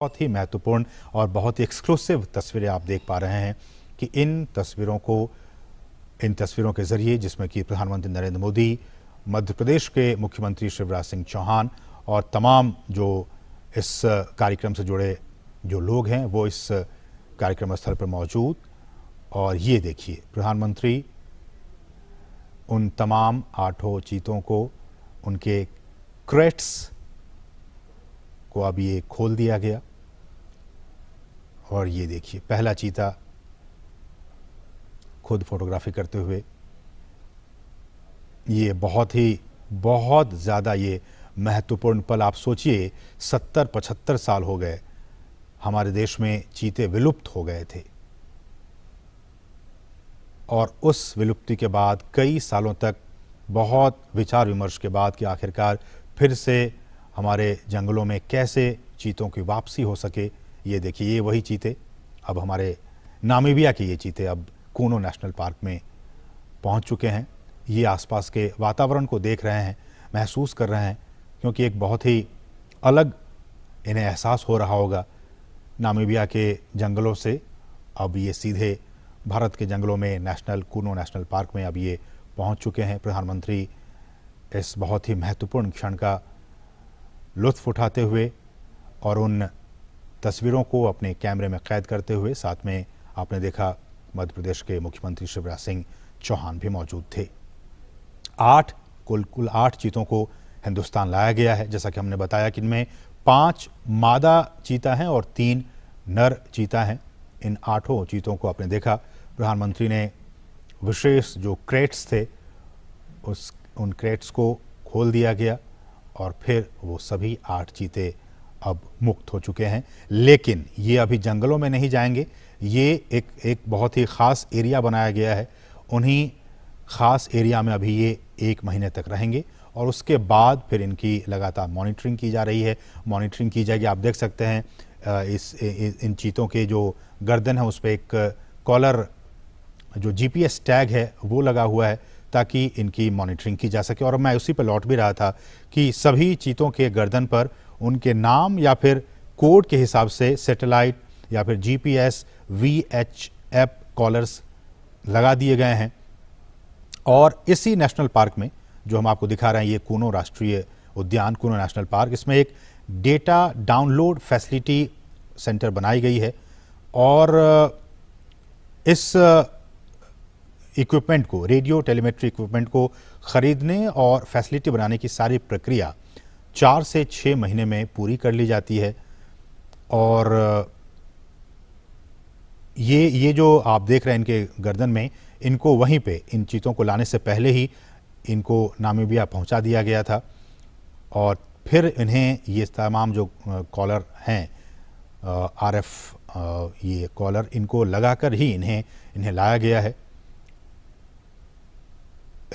बहुत ही महत्वपूर्ण और बहुत ही एक्सक्लूसिव तस्वीरें आप देख पा रहे हैं कि इन तस्वीरों के जरिए जिसमें कि प्रधानमंत्री नरेंद्र मोदी, मध्य प्रदेश के मुख्यमंत्री शिवराज सिंह चौहान और तमाम जो इस कार्यक्रम से जुड़े जो लोग हैं वो इस कार्यक्रम स्थल पर मौजूद। और ये देखिए, प्रधानमंत्री उन तमाम 8 चीतों को, उनके क्रेट्स को अब ये खोल दिया गया। और ये देखिए, पहला चीता खुद फोटोग्राफी करते हुए। ये बहुत ज़्यादा ये महत्वपूर्ण पल। आप सोचिए, 70-75 साल हो गए हमारे देश में चीते विलुप्त हो गए थे, और उस विलुप्ति के बाद कई सालों तक बहुत विचार विमर्श के बाद कि आखिरकार फिर से हमारे जंगलों में कैसे चीतों की वापसी हो सके। ये देखिए, ये वही चीते, अब हमारे नामीबिया के ये चीते अब कूनो नेशनल पार्क में पहुंच चुके हैं। ये आसपास के वातावरण को देख रहे हैं, महसूस कर रहे हैं, क्योंकि एक बहुत ही अलग इन्हें एहसास हो रहा होगा नामीबिया के जंगलों से। अब ये सीधे भारत के जंगलों में कूनो नेशनल पार्क में अब ये पहुंच चुके हैं। प्रधानमंत्री इस बहुत ही महत्वपूर्ण क्षण का लुत्फ उठाते हुए और उन तस्वीरों को अपने कैमरे में कैद करते हुए, साथ में आपने देखा मध्य प्रदेश के मुख्यमंत्री शिवराज सिंह चौहान भी मौजूद थे। कुल 8 चीतों को हिंदुस्तान लाया गया है। जैसा कि हमने बताया कि इनमें 5 मादा चीता हैं और 3 नर चीता हैं। इन 8 चीतों को आपने देखा, प्रधानमंत्री ने विशेष जो क्रेट्स थे उन क्रेट्स को खोल दिया गया और फिर वो सभी 8 चीते अब मुक्त हो चुके हैं। लेकिन ये अभी जंगलों में नहीं जाएंगे, ये एक बहुत ही ख़ास एरिया बनाया गया है। उन्हीं ख़ास एरिया में अभी ये 1 महीने तक रहेंगे और उसके बाद फिर इनकी लगातार मॉनिटरिंग की जा रही है, मॉनिटरिंग की जाएगी। आप देख सकते हैं इन चीतों के जो गर्दन है उस पर एक कॉलर, जो GPS टैग है वो लगा हुआ है ताकि इनकी मॉनिटरिंग की जा सके। और मैं उसी पर लौट भी रहा था कि सभी चीतों के गर्दन पर उनके नाम या फिर कोड के हिसाब से सैटेलाइट या फिर GPS VHF कॉलर्स लगा दिए गए हैं। और इसी नेशनल पार्क में जो हम आपको दिखा रहे हैं, ये कूनो राष्ट्रीय उद्यान, कूनो नेशनल पार्क, इसमें एक डेटा डाउनलोड फैसिलिटी सेंटर बनाई गई है। और इस इक्विपमेंट को, रेडियो टेलीमेट्री इक्विपमेंट को खरीदने और फैसिलिटी बनाने की सारी प्रक्रिया 4 से 6 महीने में पूरी कर ली जाती है। और ये जो आप देख रहे हैं इनके गर्दन में, इनको वहीं पे इन चीतों को लाने से पहले ही इनको नामीबिया पहुंचा दिया गया था। और फिर इन्हें ये तमाम जो कॉलर हैं, RF ये कॉलर, इनको लगाकर ही इन्हें लाया गया है।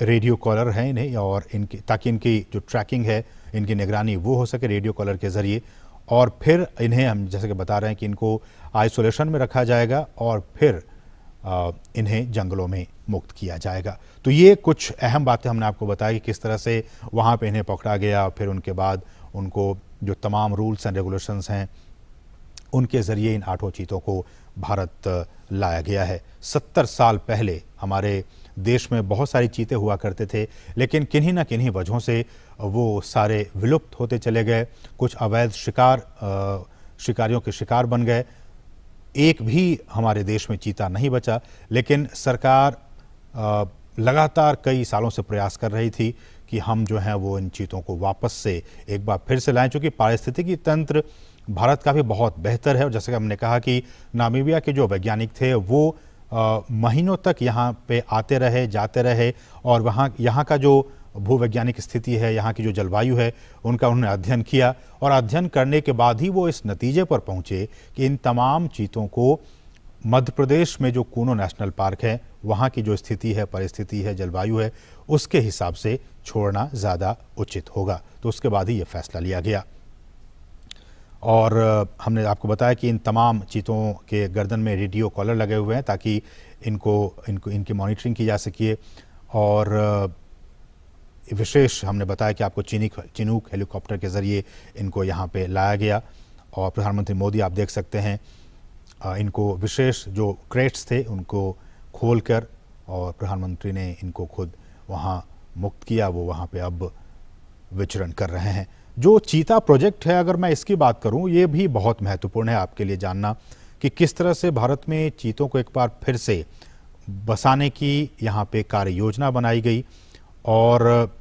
रेडियो कॉलर हैं इन्हें, और इनकी ताकि इनकी जो ट्रैकिंग है, इनकी निगरानी वो हो सके रेडियो कॉलर के ज़रिए। और फिर इन्हें हम जैसे कि बता रहे हैं कि इनको आइसोलेशन में रखा जाएगा और फिर इन्हें जंगलों में मुक्त किया जाएगा। तो ये कुछ अहम बातें हमने आपको बताया कि किस तरह से वहाँ पे इन्हें पकड़ा गया, फिर उनके बाद उनको जो तमाम रूल्स एंड रेगुलेशंस हैं उनके ज़रिए इन 8 चीतों को भारत लाया गया है। 70 साल पहले हमारे देश में बहुत सारी चीते हुआ करते थे, लेकिन किन्हीं न किन्हीं वजहों से वो सारे विलुप्त होते चले गए। कुछ अवैध शिकारियों के शिकार बन गए। एक भी हमारे देश में चीता नहीं बचा। लेकिन सरकार लगातार कई सालों से प्रयास कर रही थी कि हम जो हैं वो इन चीतों को वापस से एक बार फिर से लाएं, चूँकि पारिस्थितिकी तंत्र भारत का भी बहुत बेहतर है। और जैसे कि हमने कहा कि नामीबिया के जो वैज्ञानिक थे वो महीनों तक यहाँ पे आते रहे, जाते रहे, और यहाँ का जो भूवैज्ञानिक स्थिति है, यहाँ की जो जलवायु है, उनका उन्होंने अध्ययन किया। और अध्ययन करने के बाद ही वो इस नतीजे पर पहुँचे कि इन तमाम चीतों को मध्य प्रदेश में जो कूनो नेशनल पार्क है, वहाँ की जो स्थिति है, परिस्थिति है, जलवायु है, उसके हिसाब से छोड़ना ज़्यादा उचित होगा। तो उसके बाद ही ये फैसला लिया गया। और हमने आपको बताया कि इन तमाम चीतों के गर्दन में रेडियो कॉलर लगे हुए हैं ताकि इनकी मॉनिटरिंग की जा सके। और विशेष हमने बताया कि आपको चिनूक हेलीकॉप्टर के ज़रिए इनको यहाँ पे लाया गया और प्रधानमंत्री मोदी आप देख सकते हैं इनको विशेष जो क्रेट्स थे उनको खोलकर और प्रधानमंत्री ने इनको खुद वहाँ मुक्त किया, वो वहाँ पे अब विचरण कर रहे हैं। जो चीता प्रोजेक्ट है, अगर मैं इसकी बात करूं, ये भी बहुत महत्वपूर्ण है आपके लिए जानना कि किस तरह से भारत में चीतों को एक बार फिर से बसाने की यहाँ पे कार्य योजना बनाई गई और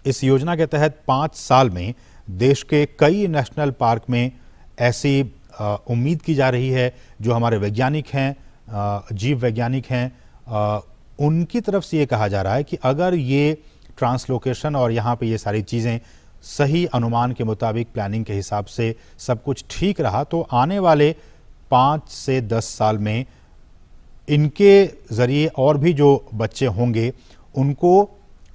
इस योजना के तहत 5 साल में देश के कई नेशनल पार्क में ऐसी उम्मीद की जा रही है, जो हमारे वैज्ञानिक हैं, जीव वैज्ञानिक हैं, उनकी तरफ से ये कहा जा रहा है कि अगर ये ट्रांसलोकेशन और यहाँ पे ये सारी चीज़ें सही अनुमान के मुताबिक प्लानिंग के हिसाब से सब कुछ ठीक रहा तो आने वाले 5 से 10 साल में इनके ज़रिए और भी जो बच्चे होंगे उनको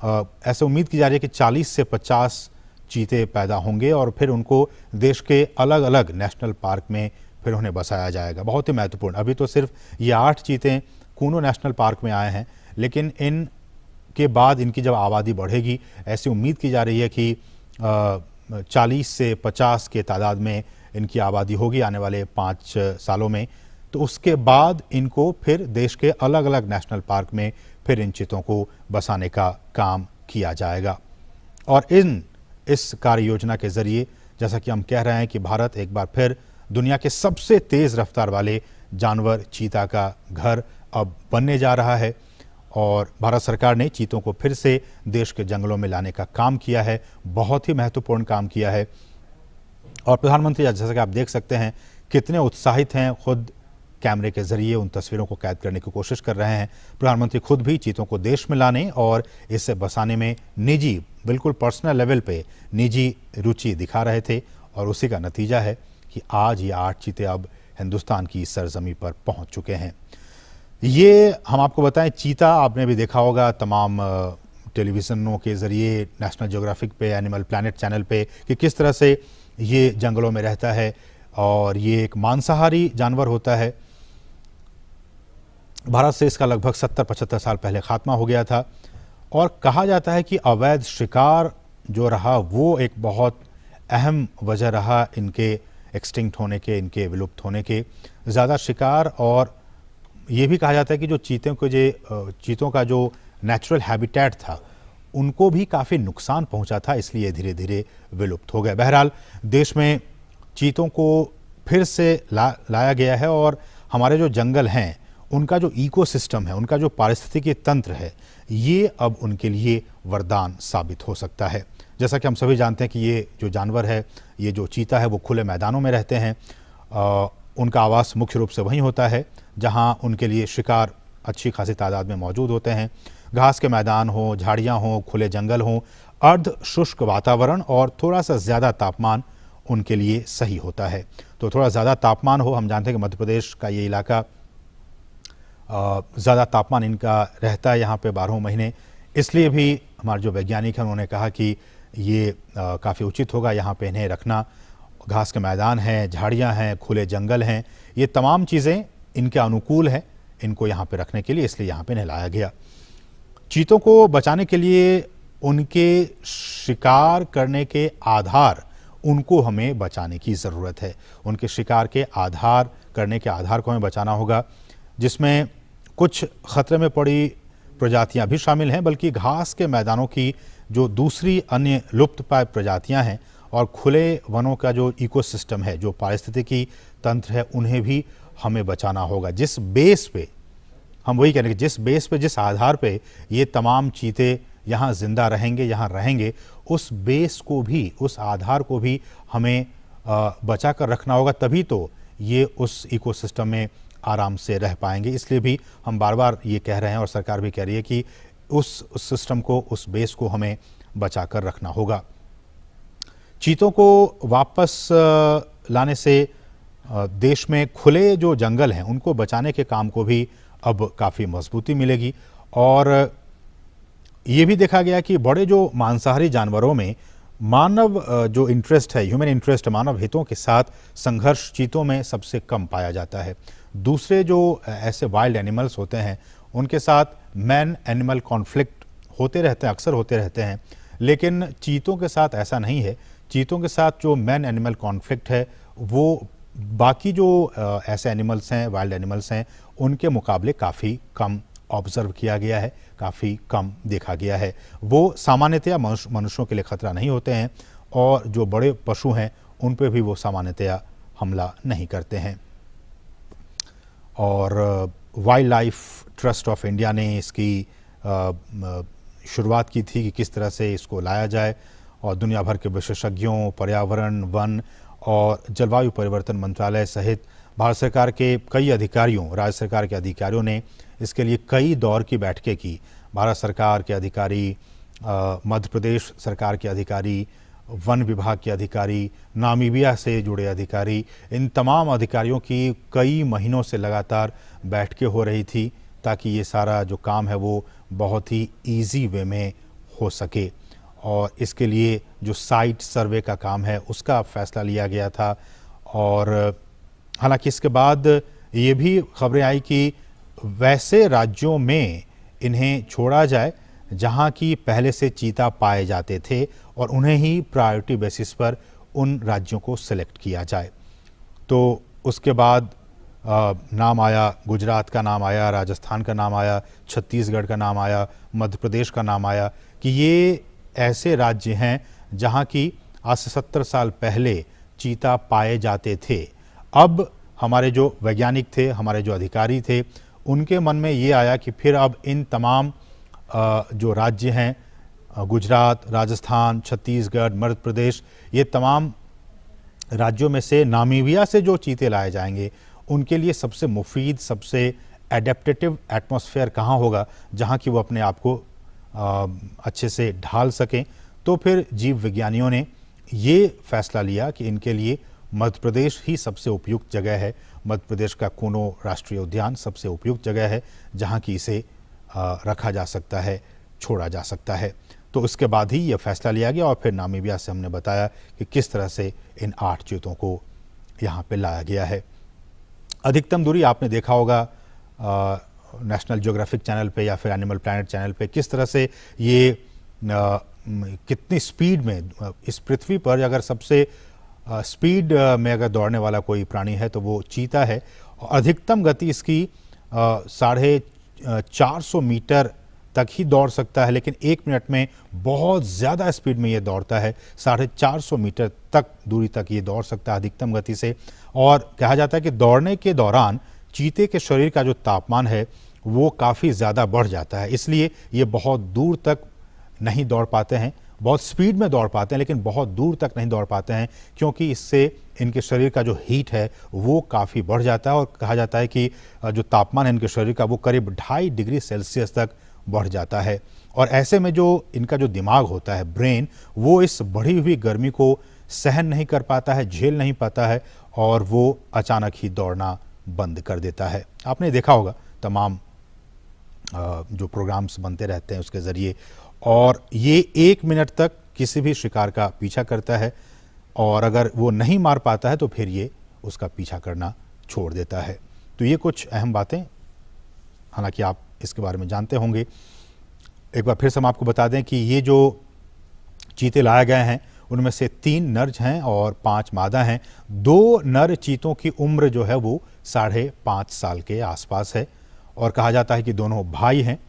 ऐसे उम्मीद की जा रही है कि 40 से 50 चीते पैदा होंगे और फिर उनको देश के अलग अलग नेशनल पार्क में फिर उन्हें बसाया जाएगा। बहुत ही महत्वपूर्ण। अभी तो सिर्फ ये 8 चीते कूनो नेशनल पार्क में आए हैं, लेकिन इन के बाद इनकी जब आबादी बढ़ेगी, ऐसी उम्मीद की जा रही है कि 40 से 50 के तादाद में इनकी आबादी होगी आने वाले 5 सालों में। तो उसके बाद इनको फिर देश के अलग अलग नेशनल पार्क में फिर इन चीतों को बसाने का काम किया जाएगा। और इस कार्य योजना के ज़रिए जैसा कि हम कह रहे हैं कि भारत एक बार फिर दुनिया के सबसे तेज़ रफ्तार वाले जानवर चीता का घर अब बनने जा रहा है और भारत सरकार ने चीतों को फिर से देश के जंगलों में लाने का काम किया है, बहुत ही महत्वपूर्ण काम किया है। और प्रधानमंत्री जैसा कि आप देख सकते हैं कितने उत्साहित हैं, खुद कैमरे के ज़रिए उन तस्वीरों को कैद करने की कोशिश कर रहे हैं। प्रधानमंत्री खुद भी चीतों को देश में लाने और इसे बसाने में निजी, बिल्कुल पर्सनल लेवल पे निजी रुचि दिखा रहे थे और उसी का नतीजा है कि आज ये 8 चीते अब हिंदुस्तान की सरजमी पर पहुंच चुके हैं। ये हम आपको बताएं, चीता आपने भी देखा होगा तमाम टेलीविज़नों के ज़रिए, नेशनल ज्योग्राफिक पे, एनिमल प्लैनेट चैनल पे, कि किस तरह से ये जंगलों में रहता है और ये एक मांसाहारी जानवर होता है। भारत से इसका लगभग 70-75 साल पहले खात्मा हो गया था और कहा जाता है कि अवैध शिकार जो रहा वो एक बहुत अहम वजह रहा इनके एक्सटिंक्ट होने के, इनके विलुप्त होने के। ज़्यादा शिकार और ये भी कहा जाता है कि जो चीतों का जो नेचुरल हैबिटेट था उनको भी काफ़ी नुकसान पहुंचा था, इसलिए धीरे धीरे विलुप्त हो गए। बहरहाल देश में चीतों को फिर से लाया गया है और हमारे जो जंगल हैं उनका जो इकोसिस्टम है, उनका जो पारिस्थितिकी तंत्र है, ये अब उनके लिए वरदान साबित हो सकता है। जैसा कि हम सभी जानते हैं कि ये जो जानवर है, ये जो चीता है, वो खुले मैदानों में रहते हैं। उनका आवास मुख्य रूप से वहीं होता है जहां उनके लिए शिकार अच्छी खासी तादाद में मौजूद होते हैं। घास के मैदान हो, झाड़ियां हो, खुले जंगल हो, अर्ध शुष्क वातावरण और थोड़ा सा ज़्यादा तापमान उनके लिए सही होता है। तो थोड़ा ज़्यादा तापमान हो, हम जानते हैं कि मध्य प्रदेश का ये इलाका ज़्यादा तापमान इनका रहता है यहाँ पे 12 महीने, इसलिए भी हमारे जो वैज्ञानिक हैं उन्होंने कहा कि ये काफ़ी उचित होगा यहाँ पे इन्हें रखना। घास के मैदान हैं, झाड़ियाँ हैं, खुले जंगल हैं, ये तमाम चीज़ें इनके अनुकूल हैं इनको यहाँ पे रखने के लिए, इसलिए यहाँ पे इन्हें लाया गया। चीतों को बचाने के लिए उनके शिकार करने के आधार, उनको हमें बचाने की ज़रूरत है। उनके शिकार के आधार करने के आधार को हमें बचाना होगा, जिसमें कुछ ख़तरे में पड़ी प्रजातियां भी शामिल हैं, बल्कि घास के मैदानों की जो दूसरी अन्य लुप्त प्राय प्रजातियां हैं और खुले वनों का जो इकोसिस्टम है, जो पारिस्थितिकी तंत्र है, उन्हें भी हमें बचाना होगा। जिस बेस पे हम वही कह रहे हैं कि जिस बेस पे, जिस आधार पे ये तमाम चीते यहाँ ज़िंदा रहेंगे, यहाँ रहेंगे, उस बेस को भी, उस आधार को भी हमें बचा कर रखना होगा, तभी तो ये उस इकोसिस्टम में आराम से रह पाएंगे। इसलिए भी हम बार बार ये कह रहे हैं और सरकार भी कह रही है कि उस सिस्टम को, उस बेस को हमें बचा कर रखना होगा। चीतों को वापस लाने से देश में खुले जो जंगल हैं उनको बचाने के काम को भी अब काफ़ी मजबूती मिलेगी। और ये भी देखा गया कि बड़े जो मांसाहारी जानवरों में मानव जो इंटरेस्ट है, ह्यूमन इंटरेस्ट, मानव हितों के साथ संघर्ष चीतों में सबसे कम पाया जाता है। दूसरे जो ऐसे वाइल्ड एनिमल्स होते हैं उनके साथ मैन एनिमल कॉन्फ्लिक्ट होते रहते हैं, अक्सर होते रहते हैं, लेकिन चीतों के साथ ऐसा नहीं है। चीतों के साथ जो मैन एनिमल कॉन्फ्लिक्ट है वो बाकी जो ऐसे एनिमल्स हैं, वाइल्ड एनिमल्स हैं, उनके मुकाबले काफ़ी कम ऑब्जर्व किया गया है, काफ़ी कम देखा गया है। वो सामान्यतया मनुष्यों के लिए खतरा नहीं होते हैं और जो बड़े पशु हैं उन पे भी वो सामान्यतया हमला नहीं करते हैं। और wild life trust of India ने इसकी शुरुआत की थी कि किस तरह से इसको लाया जाए, और दुनिया भर के विशेषज्ञों, पर्यावरण, वन और जलवायु परिवर्तन मंत्रालय सहित भारत सरकार के कई अधिकारियों, राज्य सरकार के अधिकारियों ने इसके लिए कई दौर की बैठकें की। भारत सरकार के अधिकारी, मध्य प्रदेश सरकार के अधिकारी, वन विभाग के अधिकारी, नामीबिया से जुड़े अधिकारी, इन तमाम अधिकारियों की कई महीनों से लगातार बैठकें हो रही थी ताकि ये सारा जो काम है वो बहुत ही इजी वे में हो सके। और इसके लिए जो साइट सर्वे का काम है उसका फैसला लिया गया था। और हालांकि इसके बाद ये भी खबरें आई कि वैसे राज्यों में इन्हें छोड़ा जाए जहां की पहले से चीता पाए जाते थे और उन्हें ही प्रायोरिटी बेसिस पर उन राज्यों को सिलेक्ट किया जाए। तो उसके बाद नाम आया, गुजरात का नाम आया, राजस्थान का नाम आया, छत्तीसगढ़ का नाम आया, मध्य प्रदेश का नाम आया कि ये ऐसे राज्य हैं जहां की आज से 70 साल पहले चीता पाए जाते थे। अब हमारे जो वैज्ञानिक थे, हमारे जो अधिकारी थे, उनके मन में ये आया कि फिर अब इन तमाम जो राज्य हैं, गुजरात, राजस्थान, छत्तीसगढ़, मध्य प्रदेश, ये तमाम राज्यों में से नामीबिया से जो चीते लाए जाएंगे उनके लिए सबसे मुफीद, सबसे एडेप्टेटिव एटमॉस्फेयर कहाँ होगा जहाँ कि वो अपने आप को अच्छे से ढाल सकें। तो फिर जीव विज्ञानियों ने ये फैसला लिया कि इनके लिए मध्य प्रदेश ही सबसे उपयुक्त जगह है। मध्य प्रदेश का कूनो राष्ट्रीय उद्यान सबसे उपयुक्त जगह है जहाँ की इसे रखा जा सकता है, छोड़ा जा सकता है। तो उसके बाद ही यह फैसला लिया गया और फिर नामीबिया से हमने बताया कि किस तरह से इन 8 चीतों को यहाँ पे लाया गया है। अधिकतम दूरी आपने देखा होगा नेशनल ज्योग्राफिक चैनल पे या फिर एनिमल प्लैनेट चैनल पे, किस तरह से ये कितनी स्पीड में इस पृथ्वी पर अगर सबसे स्पीड में अगर दौड़ने वाला कोई प्राणी है तो वो चीता है। अधिकतम गति इसकी 450 मीटर तक ही दौड़ सकता है, लेकिन 1 मिनट में बहुत ज़्यादा स्पीड में ये दौड़ता है। 450 मीटर तक दूरी तक ये दौड़ सकता है अधिकतम गति से। और कहा जाता है कि दौड़ने के दौरान चीते के शरीर का जो तापमान है वो काफ़ी ज़्यादा बढ़ जाता है, इसलिए ये बहुत दूर तक नहीं दौड़ पाते हैं। बहुत स्पीड में दौड़ पाते हैं लेकिन बहुत दूर तक नहीं दौड़ पाते हैं, क्योंकि इससे इनके शरीर का जो हीट है वो काफ़ी बढ़ जाता है। और कहा जाता है कि जो तापमान है इनके शरीर का वो करीब 2.5 डिग्री सेल्सियस तक बढ़ जाता है। और ऐसे में जो इनका जो दिमाग होता है, ब्रेन, वो इस बढ़ी हुई गर्मी को सहन नहीं कर पाता है, झेल नहीं पाता है और वो अचानक ही दौड़ना बंद कर देता है। आपने देखा होगा तमाम जो प्रोग्राम्स बनते रहते हैं उसके ज़रिए, और ये 1 मिनट तक किसी भी शिकार का पीछा करता है और अगर वो नहीं मार पाता है तो फिर ये उसका पीछा करना छोड़ देता है। तो ये कुछ अहम बातें, हालांकि आप इसके बारे में जानते होंगे। एक बार फिर से हम आपको बता दें कि ये जो चीते लाए गए हैं उनमें से 3 नर हैं और 5 मादा हैं। 2 नर चीतों की उम्र जो है वो 5.5 साल के आसपास है और कहा जाता है कि दोनों भाई हैं।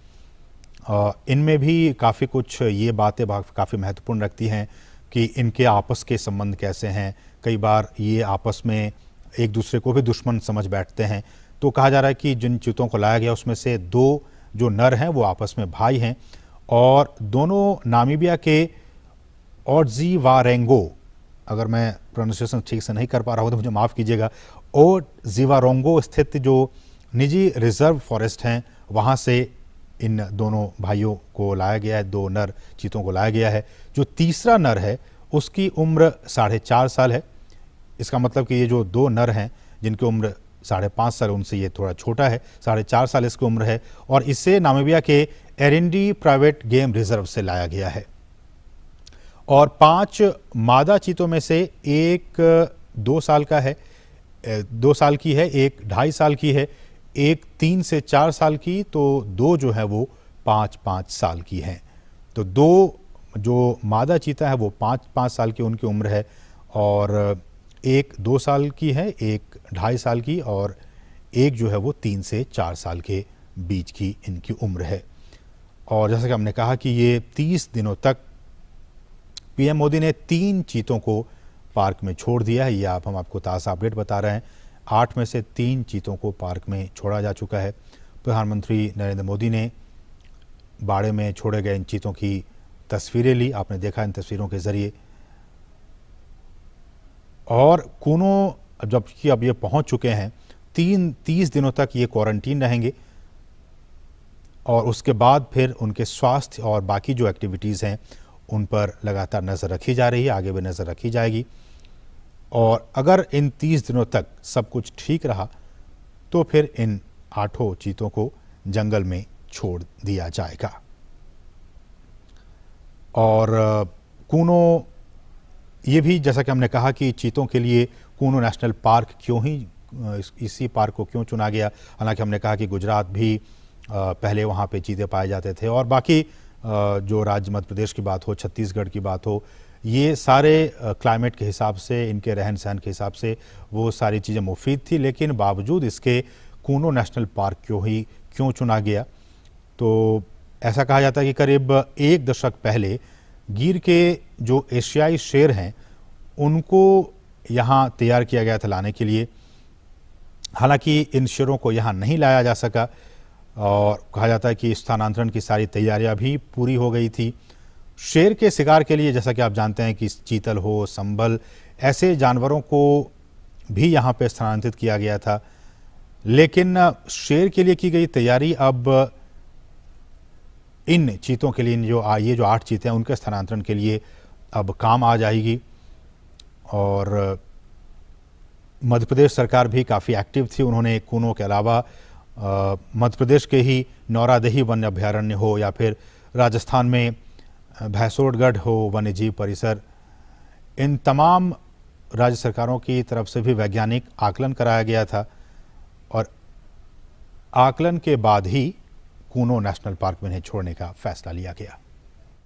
इनमें भी काफ़ी कुछ ये बातें काफ़ी महत्वपूर्ण रखती हैं कि इनके आपस के संबंध कैसे हैं। कई बार ये आपस में एक दूसरे को भी दुश्मन समझ बैठते हैं। तो कहा जा रहा है कि जिन चीतों को लाया गया उसमें से 2 जो नर हैं वो आपस में भाई हैं और दोनों नामीबिया के ओडजीवारेंगो, अगर मैं प्रोनाउंसिएशन ठीक से नहीं कर पा रहा हूँ तो मुझे माफ़ कीजिएगा, ओडजीवारेंगो स्थित जो निजी रिजर्व फॉरेस्ट हैं वहाँ से इन दोनों भाइयों को लाया गया है, 2 नर चीतों को लाया गया है। जो तीसरा नर है उसकी उम्र 4.5 साल है। इसका मतलब कि ये जो 2 नर हैं जिनकी उम्र 5.5 साल, उनसे ये थोड़ा छोटा है, 4.5 साल इसकी उम्र है और इसे नामीबिया के एरिंडी प्राइवेट गेम रिजर्व से लाया गया है। और 5 मादा चीतों में से एक 2 साल का है, 2 साल की है, एक 2.5 साल की है, एक 3 से 4 साल की, तो 2 जो है वो 5-5 साल की हैं। तो 2 जो मादा चीता है वो 5-5 साल की उनकी उम्र है और एक 2 साल की है, एक 2.5 साल की और एक जो है वो 3 से 4 साल के बीच की इनकी उम्र है। और जैसा कि हमने कहा कि ये 30 दिनों तक पीएम मोदी ने 3 चीतों को पार्क में छोड़ दिया है। ये हम आपको ताज़ा अपडेट बता रहे हैं। 8 में से 3 चीतों को पार्क में छोड़ा जा चुका है। प्रधानमंत्री नरेंद्र मोदी ने बाड़े में छोड़े गए इन चीतों की तस्वीरें ली, आपने देखा इन तस्वीरों के ज़रिए। और कूनो जबकि अब ये पहुंच चुके हैं, 30 दिनों तक ये क्वारंटीन रहेंगे और उसके बाद फिर उनके स्वास्थ्य और बाकी जो एक्टिविटीज़ हैं उन पर लगातार नज़र रखी जा रही है, आगे भी नज़र रखी जाएगी। और अगर इन 30 दिनों तक सब कुछ ठीक रहा तो फिर इन 8 चीतों को जंगल में छोड़ दिया जाएगा। और कूनो ये भी, जैसा कि हमने कहा कि चीतों के लिए कूनो नेशनल पार्क क्यों ही इसी पार्क को क्यों चुना गया। हालांकि हमने कहा कि गुजरात भी पहले वहाँ पे चीते पाए जाते थे और बाकी जो राज्य मध्य प्रदेश की बात हो, छत्तीसगढ़ की बात हो, ये सारे क्लाइमेट के हिसाब से, इनके रहन सहन के हिसाब से वो सारी चीज़ें मुफीद थी। लेकिन बावजूद इसके कूनो नेशनल पार्क क्यों चुना गया, तो ऐसा कहा जाता है कि करीब 1 दशक पहले गिर के जो एशियाई शेर हैं उनको यहाँ तैयार किया गया था लाने के लिए। हालांकि इन शेरों को यहाँ नहीं लाया जा सका और कहा जाता है कि स्थानांतरण की सारी तैयारियां भी पूरी हो गई थी। शेर के शिकार के लिए, जैसा कि आप जानते हैं कि चीतल हो, संभल, ऐसे जानवरों को भी यहाँ पे स्थानांतरित किया गया था। लेकिन शेर के लिए की गई तैयारी अब इन चीतों के लिए, ये जो 8 चीते हैं उनके स्थानांतरण के लिए अब काम आ जाएगी। और मध्य प्रदेश सरकार भी काफ़ी एक्टिव थी। उन्होंने कूनो के अलावा मध्य प्रदेश के ही नौरादेही वन्य अभ्यारण्य हो या फिर राजस्थान में भैंसोड़गढ़ हो वन्य जीव परिसर, इन तमाम राज्य सरकारों की तरफ से भी वैज्ञानिक आकलन कराया गया था और आकलन के बाद ही कूनो नेशनल पार्क में इन्हें छोड़ने का फैसला लिया गया।